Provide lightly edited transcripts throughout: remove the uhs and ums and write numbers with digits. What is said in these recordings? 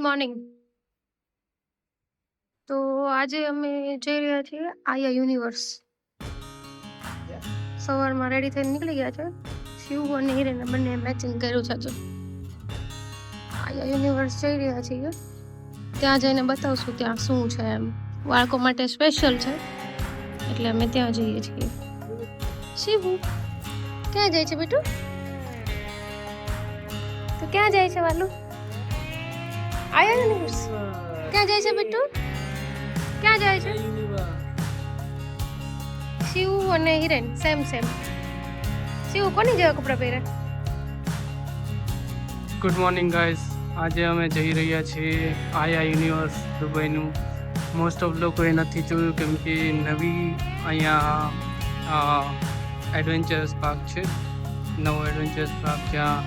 Morning. તો આજે અમે જઈ રહ્યા છીએ આયા યુનિવર્સ. સવારમાં રેડી થઈને નીકળી ગયા છે. શિવ અને હિરેને બંને મેચિંગ કર્યું છે. આજે આયા યુનિવર્સ જઈ રહ્યા છીએ. ત્યાં જઈને બતાવશું ત્યાં શું છે. એમ બાળકો માટે સ્પેશિયલ છે એટલે અમે ત્યાં જઈએ છીએ. શિવ ક્યાં જાય છે બેટું? તો ક્યાં જાય છે વાલું? આયા યુનિવર્સ ક્યાં જાય છે બેટું? ક્યાં જાય છે? શિવ અને હિરેન સેમ. શિવ કોની જેવા કપડા પહેર્યા? Good morning guys. આજે અમે જઈ રહ્યા છીએ આયા યુનિવર્સ દુબઈનું. મોસ્ટ ઓફ લોકોએ નથી જોયું કેમ કે નવી અહીંયા એડવેન્ચરસ પાર્ક છે. નવો એડવેન્ચરસ પાર્ક જ્યાં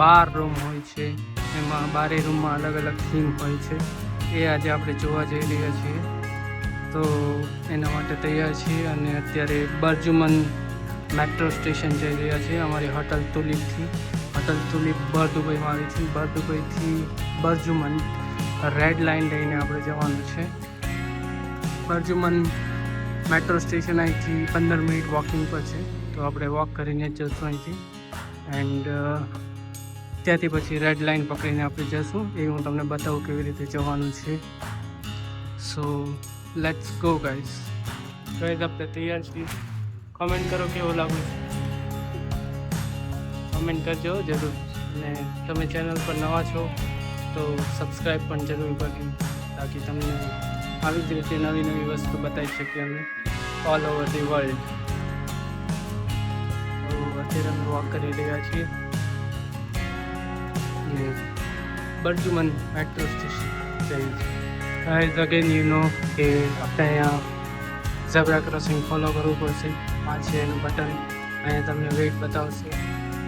12 રૂમ હોય છે. એમાં 12 રૂમમાં અલગ અલગ થીમ હોય છે. એ આજે આપણે જોવા જઈ રહ્યા છીએ. તો એના માટે તૈયાર છીએ અને અત્યારે બર્જુમન મેટ્રો સ્ટેશન જઈ રહ્યા છીએ. અમારી હોટલ તુલિપથી. હોટલ તુલિપ બર દુબઈમાં આવી છે. બર દુબઈથી બર્જુમન રેડ લાઇન લઈને આપણે જવાનું છે. બર્જુમન મેટ્રો સ્ટેશન અહીંથી 15 મિનિટ વોકિંગ પર છે. તો આપણે વોક કરીને જ જઈશું અહીંથી. એન્ડ ત્યાંથી પછી રેડ લાઇન પકડીને આપણે જઈશું. એ હું તમને બતાવું કેવી રીતે જવાનું છે. So let's go guys. આપણે તૈયાર છીએ. કમેન્ટ કરો કેવો લાગુ છે. કમેન્ટ કરજો જરૂર. અને તમે ચેનલ પર નવા છો તો સબસ્ક્રાઈબ પણ જરૂર કરજો તાકી તમને આવી જ રીતે નવી નવી વસ્તુ બતાવી શકીએ અમે ઓલ ઓવર ધી વર્લ્ડ. તો અત્યારે અમે વોક કરી રહ્યા છીએ બર્જુમન મેટ્રો સ્ટેશન જઈએ છીએ. ગાઈઝ અગેન યુ નો કે આપણે અહીંયા ઝેબ્રા ક્રોસિંગ ફોલો કરવું પડશે. આ છે એનું બટન. અહીંયા તમને વેઇટ બતાવશે.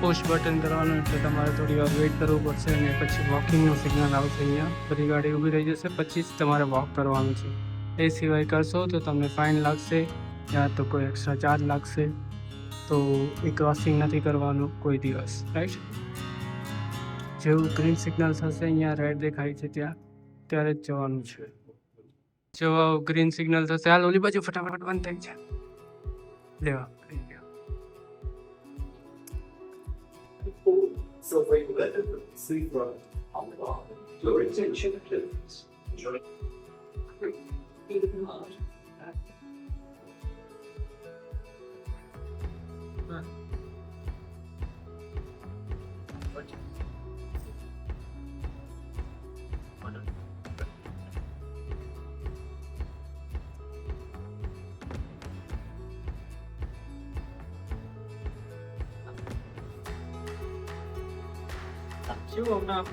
પુશ બટન કરવાનું એટલે તમારે થોડી વાર વેઇટ કરવું પડશે અને પછી વોકિંગનું સિગ્નલ આવશે. અહીંયા બધી ગાડી ઊભી રહી જશે પછી જ તમારે વોક કરવાનું છે. એ સિવાય કરશો તો તમને ફાઇન લાગશે યા તો કોઈ એક્સ્ટ્રા ચાર્જ લાગશે. તો એ ક્રોસિંગ નથી કરવાનું કોઈ દિવસ, રાઈટ? જેવું ગ્રીન સિગ્નલ થશે અહીંયા રેડ દેખાય છે ત્યારે જ જવાનું છે. જો ગ્રીન સિગ્નલ થશે હાલ ઓલી બાજુ ફટાફટ બંધ થઈ છે. લેવા So when you let them sleep right on the bottom, your intention is enjoy. શું હમણાં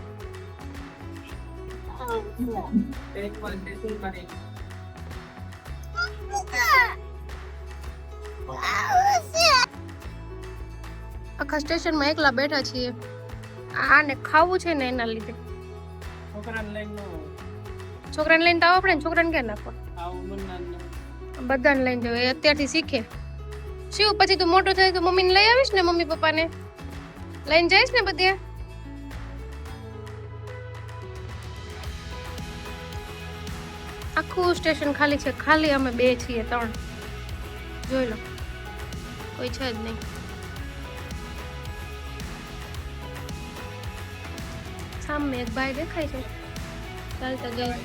આખા સ્ટેશનમાં એકલા બેઠા છીએ. આને ખાવું છે ને એના લીધે. છોકરાને લઈને છોકરાને લઈને તો આવવા પડે ને. છોકરાને ક્યાં નાખવા? બધાને લઈને જવું. એ અત્યારથી શીખે. શિવ પછી તું મોટો થાય તો મમ્મીને લઈ આવીશ ને? મમ્મી પપ્પાને લઈને જઈશ ને બધે? આખું સ્ટેશન ખાલી છે. ખાલી અમે 2 છીએ 3. જોઈ લો, કોઈ છે જ નહીં. સામે એક ભાઈ દેખાય છે ચાલતા જાય.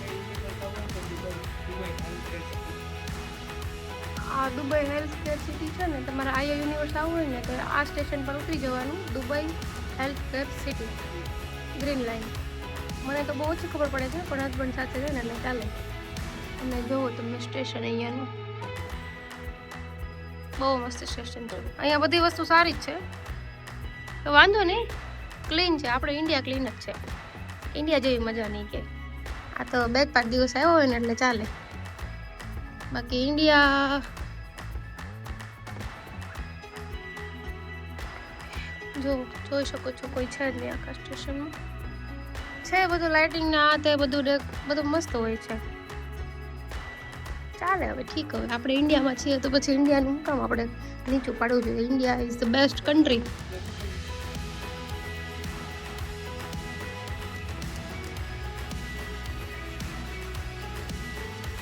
આ દુબઈ હેલ્થ કેર સિટી છે ને. તમારે આયા યુનિવર્સ આવવું હોય ને તો આ સ્ટેશન પર ઉતરી જવાનું. Dubai health care city, green line. મને તો બહુ ઓછી ખબર પડે છે પણ હસબન્ડ સાથે છે ને એટલે ચાલે. અને જોવો તમે સ્ટેશન અહીંયાનું બહુ મસ્ત સ્ટેશન છે. અહીંયા બધી વસ્તુ સારી જ છે તો વાંધો નહીં. ક્લીન છે. આપણે ઇન્ડિયા ક્લીન જ છે. ઇન્ડિયા જેવી મજા નહીં કે. આ તો 2-5 દિવસ આવ્યો હોય ને એટલે ચાલે. બાકી ઇન્ડિયા જોઈ શકો છો કોઈ છે જ નહીં આખા સ્ટેશનમાં. છે બધું લાઇટિંગ ને આ તે બધું મસ્ત હોય છે. ચાલે હવે ઠીક. હવે આપણે ઇન્ડિયામાં છીએ તો પછી ઇન્ડિયાનું કામ આપણે નીચું પાડવું જોઈએ. India is the best country.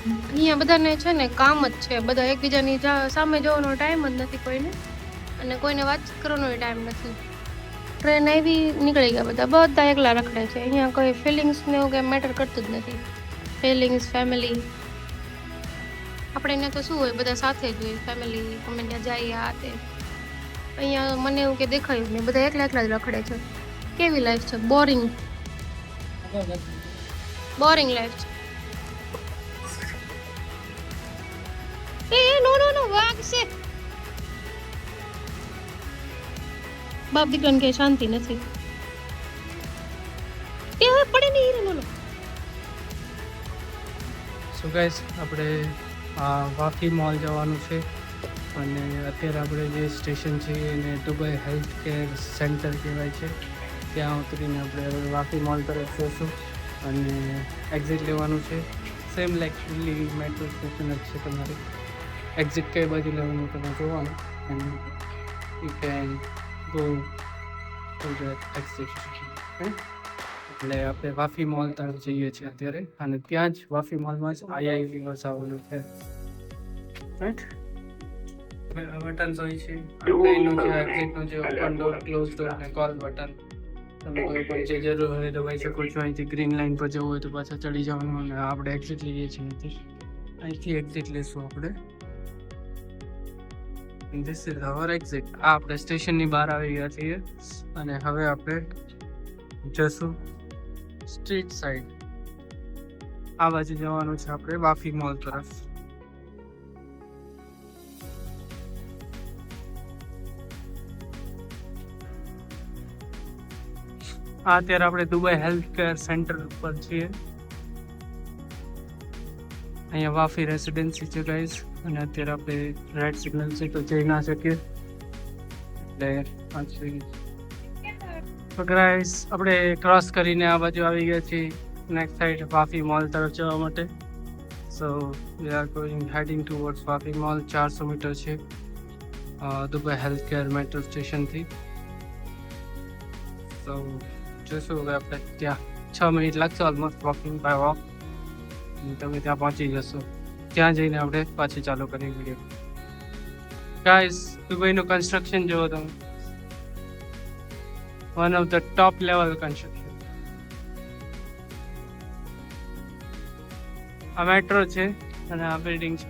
અહીંયા બધાને છે ને કામ જ છે, બધા એકબીજાની સામે જોવાનો ટાઈમ જ નથી કોઈને, અને કોઈને વાતચીત કરવાનો ટાઈમ નથી. ટ્રેન આવી, નીકળી ગયા, બધા એકલા રખડે છે. અહીંયા કોઈ ફિલિંગ્સ ને એવું કંઈ મેટર કરતું જ નથી. ફિલિંગ્સ, ફેમિલી, આપણે અહીંયા તો શું હોય, બધા સાથે જ હોય, ફેમિલી, અમે ત્યાં જઈએ આ તે. અહીંયા મને એવું કે દેખાયું જ નહીં, બધા એકલા એકલા જ રખડે છે. કેવી લાઈફ છે? બોરિંગ લાઈફ છે. નો વાઘ છે. બાપ દીકરાને કે શાંતિ નથી. એ હવે પડે નહીં હીરે નો. સો ગાઈસ, આપણે વાફી મોલ જવાનું છે, અને અત્યારે આપણે જે સ્ટેશન છે એને દુબઈ હેલ્થ કેર સેન્ટર કહેવાય છે. ત્યાં ઉતરીને આપણે હવે વાફી મોલ તરફ જઈશું અને એક્ઝિટ લેવાનું છે. Same like Delhi metro station જ છે. તમારે એક્ઝિટ કઈ બાજુ લેવાનું તમે જોવાનું, અને you can go to the exit. એટલે આપણે વાફી મોલ તરફ જઈએ છીએ અત્યારે, અને ત્યાં જ વાફી મોલમાં જ આઈઆઈ યુનિવર્સ આવેલું છે. રાઈટ, બટન્સ હોય છે એનું છે, એક્ઝિટનું છે, ઓપન ડોર, ક્લોઝ ડોર અને કોલ બટન. તમે કોઈ પણ જે જરૂર હોય દબાઈ શકો છો. અહીંથી ગ્રીન લાઇન પર જવું હોય તો પાછા ચડી જવાનું, અને આપણે એક્ઝિટ લઈએ છીએ અહીંથી એક્ઝિટ લઈશું આપણે. This is our exit. આ આપણે સ્ટેશનની બહાર આવી ગયા છીએ, અને હવે આપણે જશું સ્ટ્રીટ સાઈડ. આ બાજુ જવાનું છે આપણે વાફી મોલ તરફ. અત્યારે આપણે દુબઈ હેલ્થ કેર સેન્ટર ઉપર છીએ. અહીંયા વાફી રેસિડેન્સી છે ગાઈઝ, અને અત્યારે આપણે રેડ સિગ્નલ છે તો જઈ ના શકીએ, એટલે ગાઈઝ આપણે ક્રોસ કરીને આ બાજુ આવી ગયા છીએ નેક્સ્ટ સાઈડ વાફી મોલ તરફ જવા માટે. So we are heading towards Wafi mall. 400 metre છે દુબઈ હેલ્થ કેર મેટ્રો સ્ટેશનથી. સો જોશું હવે આપણે ત્યાં 6 મિનિટ લાગશે ઓલમોસ્ટ વોકિંગ બાય વોક. તમે ત્યાં પહોંચી જશો. ત્યાં જઈને આપણે પાછી ચાલુ કરી વિડીયો. ગાઈસ, દુબઈનું કન્સ્ટ્રક્શન જુઓ તમે, one of the top level construction. આ મેટ્રો છે અને આ બિલ્ડિંગ છે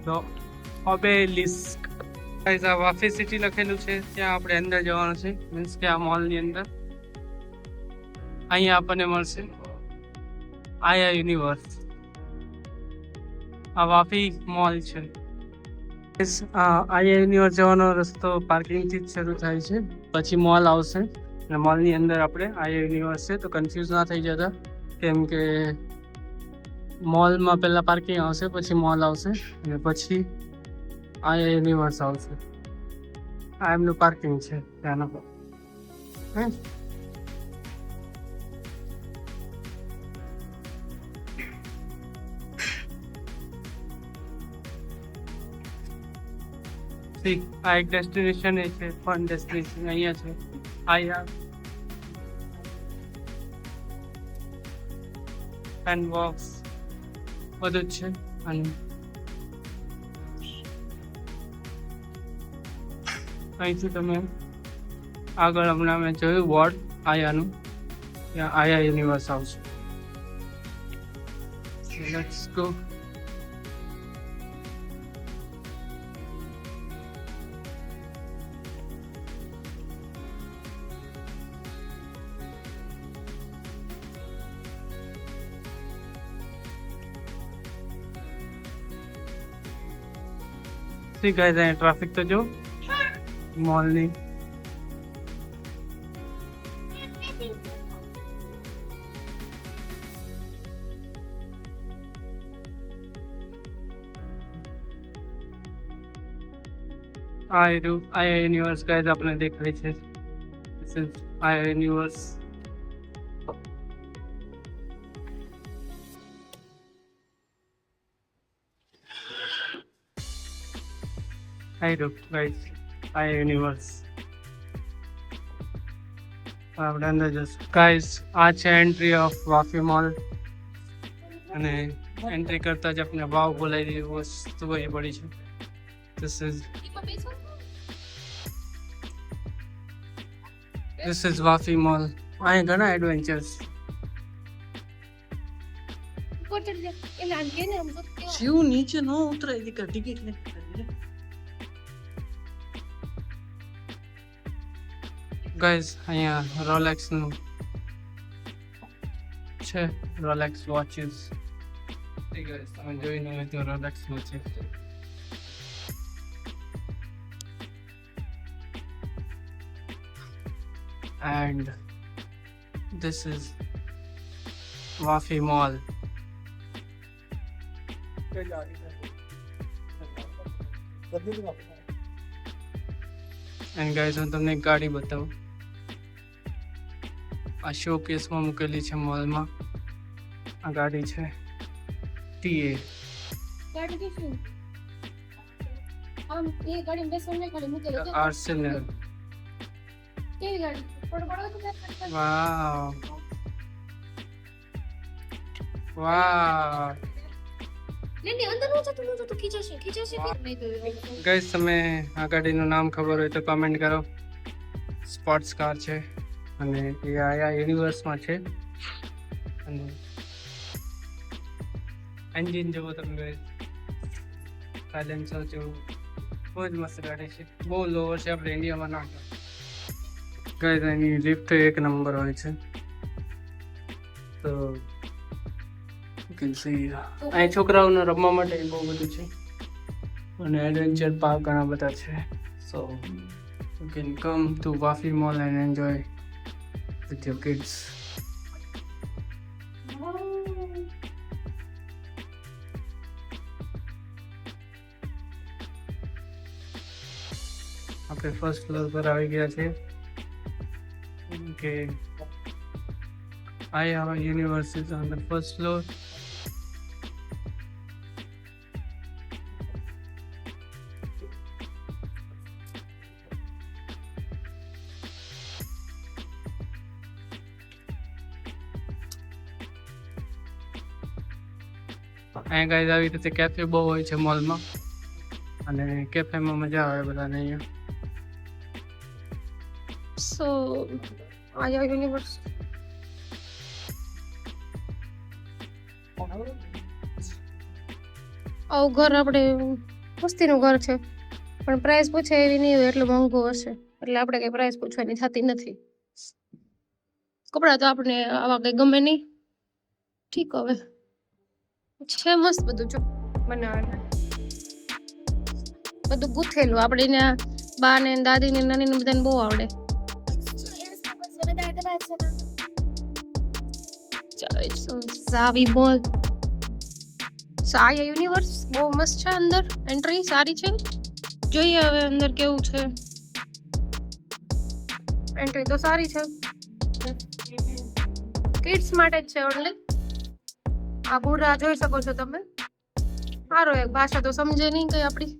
તો ઓબેલિસ્ક. ગાઈસ, આ વાફી સિટી લખેલું છે, ત્યાં આપણે અંદર જવાનું છે, મીન્સ કે આ મોલની અંદર. અહીંયા આપણને મળશે આયા યુનિવર્સ. આ વાફી મોલ છે. આયા યુનિવર્સ જવાનો રસ્તો પાર્કિંગથી જ શરૂ થાય છે, પછી મોલ આવશે, અને મોલની અંદર આપણે આયા યુનિવર્સ છે. તો કન્ફ્યુઝ ના થઈ જતા, કેમ કે મોલમાં પહેલાં પાર્કિંગ આવશે, પછી મોલ આવશે, અને પછી આયા યુનિવર્સ આવશે. આ એમનું પાર્કિંગ છે ત્યાંનો. આ એક ડેસ્ટિનેશન એ છે, ફન ડેસ્ટિનેશન અહીંયા છે. આયા એન્ડ વોક્સ બધું જ છે. અને અહીંથી તમે આગળ હમણાં મેં જોયું બોર્ડ આયાનું, ત્યાં આયા યુનિવર્સ આવશે. Let's go. See guys, અહીંયા ટ્રાફિક તો જો મોલની. આયા યુનિવર્સ ગાઈઝ આપણે દેખાય છે. This is આયા યુનિવર્સ. Hi guys, આયા યુનિવર્સ. આપણે અંદર જશું ગાઈઝ. આ છે એન્ટ્રી ઓફ વાફી મોલ, અને એન્ટ્રી કરતા જ આપણે વાવ બોલાવી દીધી વસ્તુ અહીં પડી છે. This is Wafi mall. અહીં ઘણા એડવેન્ચર્સ. શિવ નીચે ન ઉતરાય દીકરા, ટિકિટ નથી. ગાઈઝ અહીંયા રોલેક્સ નું છે, રોલેક્સ વોચીસ. ગાઈઝ તમે જોઈને હોય તો રોલેક્સ નું છે. And this is Wafi mall. And guys હું તમને એક ગાડી બતાવું. આ શો કેસમાં મૂકેલી છે મોલમાં. આ ગાડી છે TA. આર્સેનલ. વાવ વાવ. ગાઈસ તમે આ ગાડીનું નામ ખબર હોય તો કમેન્ટ કરો. સ્પોર્ટ્સ કાર છે અને એ આયા યુનિવર્સમાં છે. અને એન્જિન જેવો તમે સાયલેન્સર જેવું બહુ જ મસ્ત ગાડી છે. બહુ લોવર છે, આપણે ઇન્ડિયામાં ના. ગાઈસ એની લિફ્ટ એક નંબર હોય છે. તો અહીં છોકરાઓને રમવા માટે બહુ બધું છે અને એડવેન્ચર પાર્ક ઘણા બધા છે. So you can come to Wafi mall and enjoy with your kids. આપણે ફર્સ્ટ ફ્લોર પર આવી ગયા છે કે આયા university on the first floor. અહીંયા ગાઈઝ આવી રીતે કેફે બહુ હોય છે મોલમાં અને કેફેમાં મજા આવે બધાને અહીંયા. સો આયા યુનિવર્સ આવું ઘર આપણે મસ્તીનું ઘર છે પણ પ્રાઇસ પૂછે એવી નહીં હોય, એટલું મોંઘું હશે એટલે આપણે કઈ પ્રાઇસ પૂછવાની થતી નથી. કપડાં તો આપણે આવા કઈ ગમે નહીં. ઠીક હવે છે મસ્ત બધું જો બનાવવાનું બધું ગૂંથેલું. આપણે એને બા ને દાદી ને નાની ને બધાને બહુ આવડે. વાફી મોલ આયા યુનિવર્સ બહુ મસ્ત છે. અંદર એન્ટ્રી સારી છે. જોઈએ હવે અંદર કેવું છે. એન્ટ્રી તો સારી છે, કિડ્સ માટે જ છે ઓનલી. આ બુરા જોઈ શકો છો તમે. સારો એક ભાષા તો સમજે નહીં કઈ આપણી.